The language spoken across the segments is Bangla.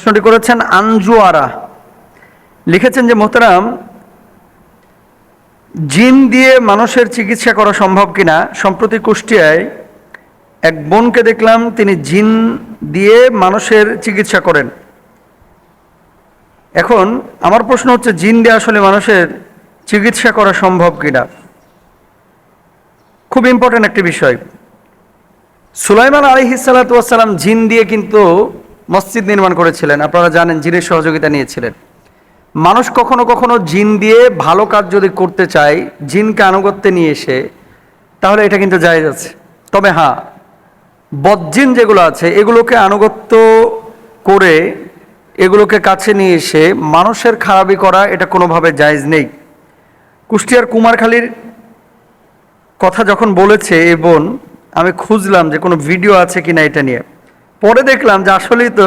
প্রশ্নটি করেছেন আঞ্জুয়ারা, লিখেছেন যে মোহতারাম, জিন দিয়ে মানুষের চিকিৎসা করা সম্ভব কিনা। সম্প্রতি কুষ্টিয়ায় এক বোনকে দেখলাম, তিনি জিন দিয়ে মানুষের চিকিৎসা করেন। এখন আমার প্রশ্ন হচ্ছে, জিন দিয়ে আসলে মানুষের চিকিৎসা করা সম্ভব কিনা। খুব ইম্পর্টেন্ট একটি বিষয়। সুলাইমান আলাইহিস সালাতু ওয়াস সালাম জিন দিয়ে কিন্তু মসজিদ নির্মাণ করেছিলেন, আপনারা জানেন, জিনের সহযোগিতা নিয়েছিলেন। মানুষ কখনো কখনো জিন দিয়ে ভালো কাজ যদি করতে চায়, জিনকে আনুগত্যে নিয়ে এসে, তাহলে এটা কিন্তু জায়েজ আছে। তবে হ্যাঁ, বদজিন যেগুলো আছে এগুলোকে আনুগত্য করে, এগুলোকে কাছে নিয়ে এসে মানুষের খারাপি করা, এটা কোনোভাবে জায়েজ নেই। কুষ্টিয়ার কুমারখালীর কথা যখন বলেছে এই বোন, আমি খুঁজলাম যে কোনো ভিডিও আছে কিনা এটা নিয়ে। পরে দেখলাম যে আসলেই তো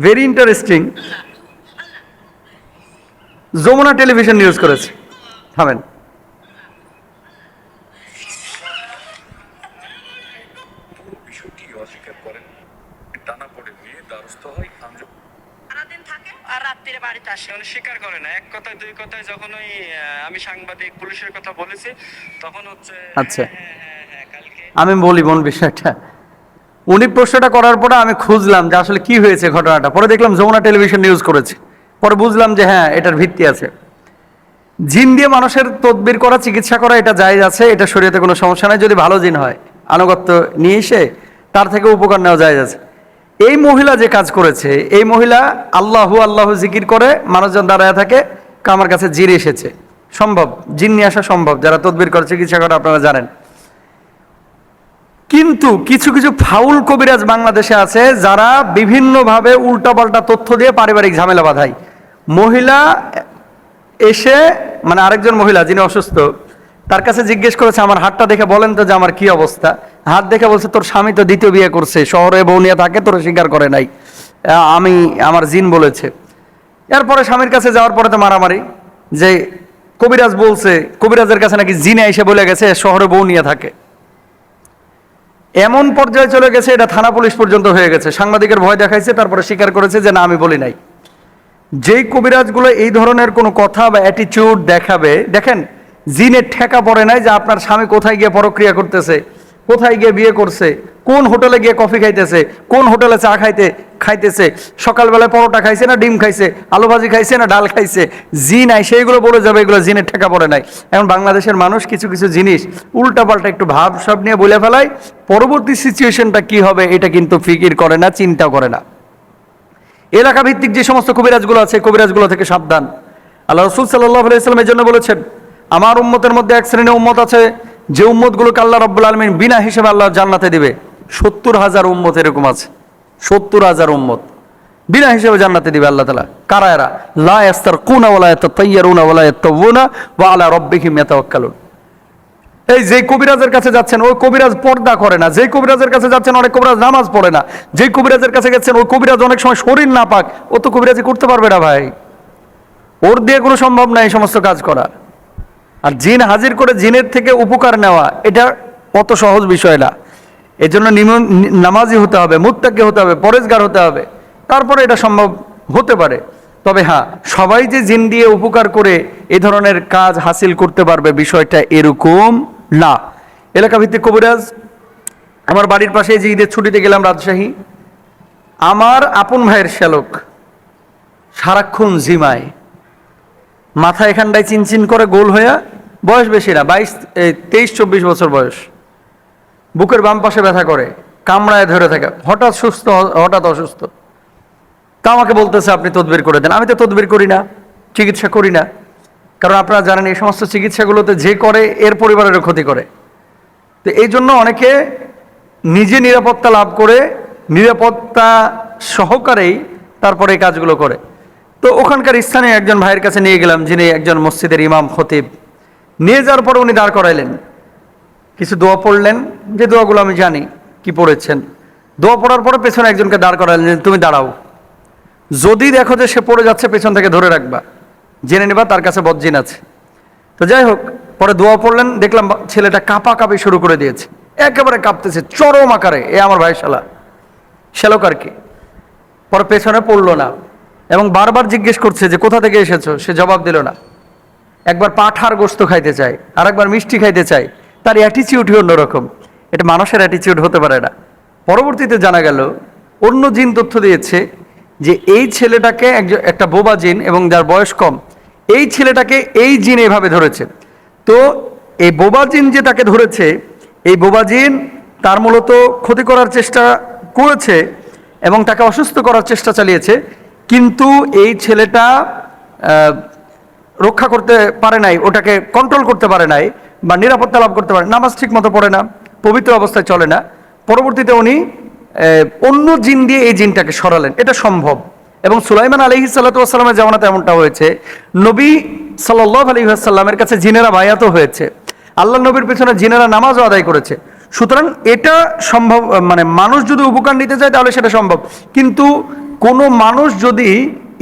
very interesting, Jamuna television news করেছে। থামেন। স্বীকার করে না, এক কথায় দুই কথায় যখন ওই আমি সাংবাদিক পুলিশের কথা বলেছি তখন হচ্ছে আচ্ছা, আমি বলি বোন বিষয়টা। উনি প্রশ্নটা করার পরে আমি খুঁজলাম যে আসলে কি হয়েছে ঘটনাটা। পরে দেখলাম যমুনা টেলিভিশন নিউজ করেছে। পরে বুঝলাম যে হ্যাঁ, এটার ভিত্তি আছে। জিন দিয়ে মানুষের তদবির করা, চিকিৎসা করা, এটা জায়েজ আছে। এটা শরীয়তে কোনো সমস্যা নাই, যদি ভালো জিন হয়, আনুগত্য নিয়ে এসে তার থেকে উপকার নেওয়া জায়েজ আছে। এই মহিলা যে কাজ করেছে, এই মহিলা আল্লাহু আল্লাহু জিকির করে মানুষজন দাঁড়ায় থাকে, আমার কাছে জিন এসেছে। সম্ভব, জিন নিয়ে আসা সম্ভব, যারা তদবির করে, চিকিৎসা করে, আপনারা জানেন। কিন্তু কিছু কিছু ফাউল কবিরাজ বাংলাদেশে আছে, যারা বিভিন্নভাবে উল্টাপাল্টা তথ্য দিয়ে পারিবারিক ঝামেলা বাঁধায়। মহিলা এসে, মানে আরেকজন মহিলা যিনি অসুস্থ, তার কাছে জিজ্ঞেস করেছে, আমার হাতটা দেখে বলেন তো যে আমার কি অবস্থা। হাত দেখে বলছে, তোর স্বামী তো দ্বিতীয় বিয়ে করছে, শহরে বউ নিয়ে থাকে, তোর স্বীকার করে নাই, আমার জিন বলেছে। এরপরে স্বামীর কাছে যাওয়ার পরে তো মারামারি, যে কবিরাজ বলছে, কবিরাজের কাছে নাকি জিনে এসে বলে গেছে শহরে বউ নিয়ে থাকে। এমন পর্যায়ে চলে গেছে, এটা থানা পুলিশ পর্যন্ত হয়ে গেছে। সাংবাদিকের ভয় দেখাইছে, তারপরে স্বীকার করেছে যে না, আমি বলি নাই। যেই কবিরাজগুলো এই ধরনের কোনো কথা বা অ্যাটিটিউড দেখাবে, দেখেন, জিনের ঠেকা পড়ে নাই যে আপনার স্বামী কোথায় গিয়ে পরক্রিয়া করতেছে, কোথায় গিয়ে বিয়ে করছে, কোন হোটেলে গিয়ে কফি খাইতেছে, কোন হোটেলে চা খাইতেছে, সকালবেলায় পরোটা খাইছে না ডিম খাইছে, আলু ভাজি খাইছে না ডাল খাইছে। জিন আই সেইগুলো বলে যাবে, এগুলো জিনের ঠেকা পড়ে নাই। এখন বাংলাদেশের মানুষ কিছু কিছু জিনিস উল্টাপাল্টা একটু ভাব সব নিয়ে বলে ফেলায়, পরবর্তী সিচুয়েশনটা কি হবে এটা কিন্তু ফিকির করে না, চিন্তা করে না। এলাকা ভিত্তিক যে সমস্ত কবিরাজগুলো আছে, কবিরাজগুলো থেকে সাবধান। আল্লাহ রাসূল সাল্লাল্লাহু আলাইহি ওয়াসাল্লাম এই জন্য বলেছেন, আমার উম্মতের মধ্যে এক শ্রেণীর উম্মত আছে, যে উম্মতগুলোকে আল্লাহ রাব্বুল আলামিন বিনা হিসেবে আল্লাহ জান্নাতে দিবে। 70,000 উম্মত এরকম আছে, 70,000 উম্মত বিনা হিসেবে জান্নাতে দিবে আল্লাহ তাআলা। কারা এরা? লা ইয়াস্তারকুনা ওয়া লা ইয়াতাতায়্যারুনা ওয়া লা ইয়াতাওয়ুনা ওয়া আলা রাব্বিহিম ইয়াতাওয়াক্কালুন। এই যে কবিরাজের কাছে যাচ্ছেন, ওই কবিরাজ পর্দা করে না। যে কবিরাজের কাছে যাচ্ছেন, অনেক কবিরাজ নামাজ পড়ে না। যে কবিরাজের কাছে গেছেন, ওই কবিরাজ অনেক সময় শরীর না পাক, ও তো কবিরাজি করতে পারবে না ভাই, ওর দিয়ে কোনো সম্ভব না এই সমস্ত কাজ করা। আর জিন হাজির করে জিনের থেকে উপকার নেওয়া, এটা অত সহজ বিষয় না। এর জন্য নামাজি হতে হবে, মুত্তাকি হতে হবে, পরেজগার হতে হবে, তারপরে এটা সম্ভব হতে পারে। তবে হ্যাঁ, সবাই যে জিন দিয়ে উপকার করে এই ধরনের কাজ হাসিল করতে পারবে, বিষয়টা এরকম না। এলাকাভিত্তিক কবিরাজ, আমার বাড়ির পাশে যে ঈদের ছুটিতে গেলাম রাজশাহী, আমার আপন ভাইয়ের শ্যালক সারাক্ষণ জিমায়, মাথা এখানটায় চিনচিন করে গোল হইয়া, বয়স বেশি না, 23-24 বছর বয়স, বুকের বাম পাশে ব্যথা করে, কামড়ায় ধরে থাকে, হঠাৎ সুস্থ, হঠাৎ অসুস্থ। তা আমাকে বলতেছে আপনি তদবির করে দেন। আমি তো তদবির করি না, চিকিৎসা করি না, কারণ আপনারা জানেন এই সমস্ত চিকিৎসাগুলোতে যে করে এর পরিবারেরও ক্ষতি করে। তো এই জন্য অনেকে নিজে নিরাপত্তা লাভ করে, নিরাপত্তা সহকারেই তারপরে এই কাজগুলো করে। তো ওখানকার স্থানীয় একজন ভাইয়ের কাছে নিয়ে গেলাম, যিনি একজন মসজিদের ইমাম খতিব। নিয়ে যাওয়ার পরে উনি দাঁড় করাইলেন, কিছু দোয়া পড়লেন, যে দোয়াগুলো আমি জানি কি পড়েছেন। দোয়া পড়ার পরে পেছনে একজনকে দাঁড় করাইলেন, তুমি দাঁড়াও, যদি দেখো যে সে পড়ে যাচ্ছে পেছন থেকে ধরে রাখবা, জেনে নেবা তার কাছে বদজিন আছে। তো যাই হোক, পরে দোয়া পড়লেন, দেখলাম ছেলেটা কাঁপাকাঁপি শুরু করে দিয়েছে, একেবারে কাঁপতেছে চরম আকারে। এ আমার ভাই শ্যালক আর কি। পরে পেছনে পড়লো না, এবং বারবার জিজ্ঞেস করছে যে কোথা থেকে এসেছো, সে জবাব দিল না। একবার পাঠার গোশত খাইতে চায়, আর একবার মিষ্টি খাইতে চায়, তার অ্যাটিচিউডই অন্যরকম। এটা মানুষের অ্যাটিচিউড হতে পারে না। পরবর্তীতে জানা গেল অন্য জিন তথ্য দিয়েছে যে এই ছেলেটাকে একটা বোবা জিন, এবং যার বয়স কম, এই ছেলেটাকে এই জিন এইভাবে ধরেছে। তো এই বোবা জিন যে তাকে ধরেছে, এই বোবা জিন তার মূলত ক্ষতি করার চেষ্টা করেছে এবং তাকে অসুস্থ করার চেষ্টা চালিয়েছে, কিন্তু এই ছেলেটা রক্ষা করতে পারে নাই, ওটাকে কন্ট্রোল করতে পারে নাই বা নিরাপত্তা লাভ করতে পারে। নামাজ ঠিক মতো পড়ে না, পবিত্র অবস্থায় চলে না। পরবর্তীতে উনি অন্য জিন দিয়ে এই জিনটাকে সরালেন। এটা সম্ভব। এবং সুলাইমান আলাইহিস সালাতু ওয়াস সালামের জামানাতে এমনটা হয়েছে। নবী সাল্লাল্লাহু আলাইহি ওয়াসাল্লামের কাছে জিনেরা বায়াতও হয়েছে, আল্লাহ নবীর পেছনে জিনেরা নামাজও আদায় করেছে। সুতরাং এটা সম্ভব, মানে মানুষ যদি উপকার নিতে চায় তাহলে সেটা সম্ভব। কিন্তু কোনো মানুষ যদি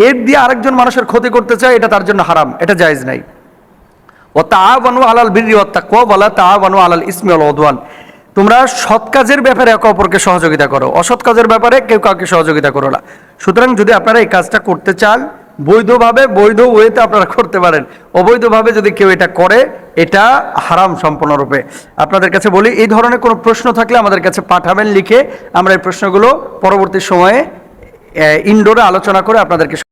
এর দিয়ে আরেকজন মানুষের ক্ষতি করতে চায়, এটা তার জন্য হারাম, এটা জায়েজ নাই। ও তাআওয়ানু আলাল বিররি ওয়াত তাকওয়া ওয়ালা তাআওয়ানু আলাল ইসমি ওয়াল উদওয়ান। তোমরা সৎ কাজের ব্যাপারে একে অপরকে সহযোগিতা করো, অসৎ কাজের ব্যাপারে কেউ কাউকে সহযোগিতা করো না। সুতরাং যদি আপনারা এই কাজটা করতে চান, বৈধভাবে, বৈধ ওয়েতে আপনারা করতে পারেন। অবৈধভাবে যদি কেউ এটা করে, এটা হারাম সম্পূর্ণরূপে। আপনাদের কাছে বলি, এই ধরনের কোনো প্রশ্ন থাকলে আমাদের কাছে পাঠাবেন লিখে। আমরা এই প্রশ্নগুলো পরবর্তী সময়ে ইনডোরে আলোচনা করে আপনাদেরকে